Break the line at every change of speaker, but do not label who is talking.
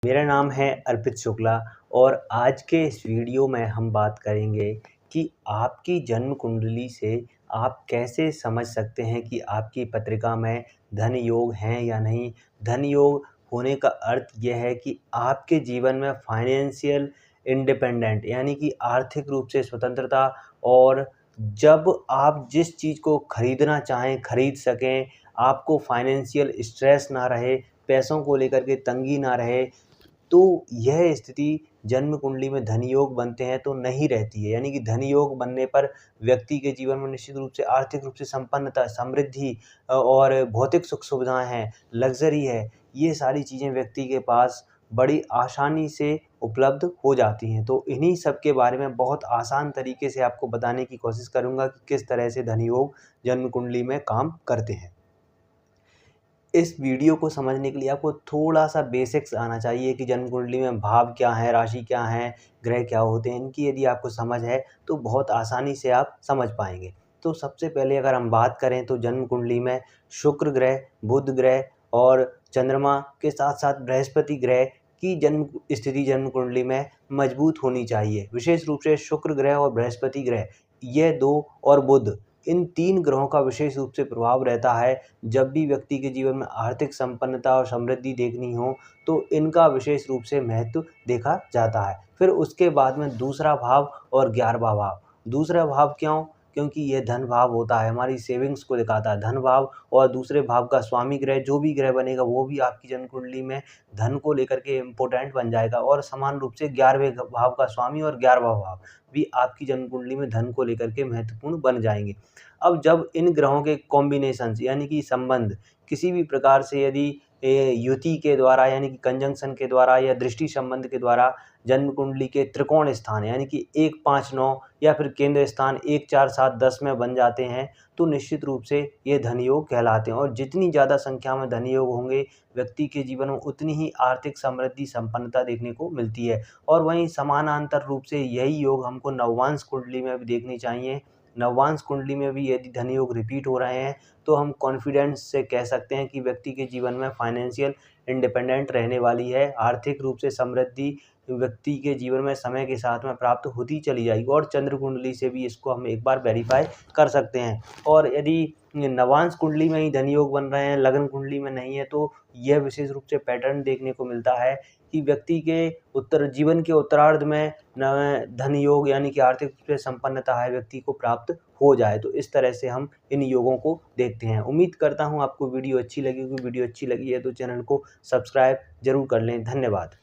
मेरा नाम है अर्पित शुक्ला और आज के इस वीडियो में हम बात करेंगे कि आपकी जन्म कुंडली से आप कैसे समझ सकते हैं कि आपकी पत्रिका में धन योग हैं या नहीं। धन योग होने का अर्थ यह है कि आपके जीवन में फाइनेंशियल इंडिपेंडेंट यानी कि आर्थिक रूप से स्वतंत्रता, और जब आप जिस चीज़ को खरीदना चाहें खरीद सकें, आपको फाइनेंशियल स्ट्रेस ना रहे, पैसों को लेकर के तंगी ना रहे। तो यह स्थिति जन्म कुंडली में धन योग बनते हैं तो नहीं रहती है। यानी कि धन योग बनने पर व्यक्ति के जीवन में निश्चित रूप से आर्थिक रूप से संपन्नता, समृद्धि और भौतिक सुख सुविधाएँ हैं, लग्ज़री है, ये सारी चीज़ें व्यक्ति के पास बड़ी आसानी से उपलब्ध हो जाती हैं। तो इन्हीं सब के बारे में बहुत आसान तरीके से आपको बताने की कोशिश करूँगा कि किस तरह से धन योग जन्म कुंडली में काम करते हैं। इस वीडियो को समझने के लिए आपको थोड़ा-सा बेसिक्स आना चाहिए कि जन्म कुंडली में भाव क्या हैं, राशि क्या हैं, ग्रह क्या होते हैं। इनकी यदि आपको समझ है तो बहुत आसानी से आप समझ पाएँगे। तो सबसे पहले अगर हम बात करें तो जन्म कुंडली में शुक्र ग्रह, बुध ग्रह और चंद्रमा के साथ-साथ बृहस्पति ग्रह की जन्म स्थिति जन्म कुंडली में मजबूत होनी चाहिए। विशेष रूप से शुक्र ग्रह और बृहस्पति ग्रह, ये 2 और बुध, इन 3 ग्रहों का विशेष रूप से प्रभाव रहता है। जब भी व्यक्ति के जीवन में आर्थिक संपन्नता और समृद्धि देखनी हो तो इनका विशेष रूप से महत्व देखा जाता है। फिर उसके बाद में दूसरा भाव और 11वां भाव। दूसरा भाव क्यों? क्योंकि ये धन भाव होता है, हमारी सेविंग्स को दिखाता है धन भाव, और दूसरे भाव का स्वामी ग्रह जो भी ग्रह बनेगा वो भी आपकी जन्म कुंडली में धन को लेकर के इम्पोर्टेंट बन जाएगा, और समान रूप से 11वें भाव का स्वामी और 11वां भाव भी आपकी जन्म कुंडली में धन को लेकर के महत्वपूर्ण बन जाएंगे। अब जब इन ग्रहों के कॉम्बिनेशंस यानी कि संबंध किसी भी प्रकार से यदि युति के द्वारा यानी कि कंजंक्शन के द्वारा या दृष्टि संबंध के द्वारा जन्म कुंडली के त्रिकोण स्थान यानी कि 1, 5, 9 या फिर केंद्र स्थान 1, 4, 7, 10 में बन जाते हैं तो निश्चित रूप से ये धन योग कहलाते हैं। और जितनी ज़्यादा संख्या में धन योग होंगे व्यक्ति के जीवन में उतनी ही आर्थिक समृद्धि संपन्नता देखने को मिलती है। और वहीं समानांतर रूप से यही योग हमको नववांश कुंडली में भी देखनी चाहिए। नववांश कुंडली में भी यदि धन योग रिपीट हो रहे हैं तो हम कॉन्फिडेंस से कह सकते हैं कि व्यक्ति के जीवन में फाइनेंशियल इंडिपेंडेंट रहने वाली है। आर्थिक रूप से समृद्धि व्यक्ति के जीवन में समय के साथ में प्राप्त होती चली जाएगी, और चंद्र कुंडली से भी इसको हम एक बार वेरीफाई कर सकते हैं। और यदि नवांश कुंडली में ही धन योग बन रहे हैं, लग्न कुंडली में नहीं है, तो यह विशेष रूप से पैटर्न देखने को मिलता है कि व्यक्ति के जीवन के उत्तरार्ध में धन योग यानी कि आर्थिक रूप से संपन्नता है व्यक्ति को प्राप्त हो जाए। तो इस तरह से हम इन योगों को देखते हैं। उम्मीद करता हूँ आपको वीडियो अच्छी लगी होगी। वीडियो अच्छी लगी है तो चैनल को सब्सक्राइब जरूर कर लें। धन्यवाद।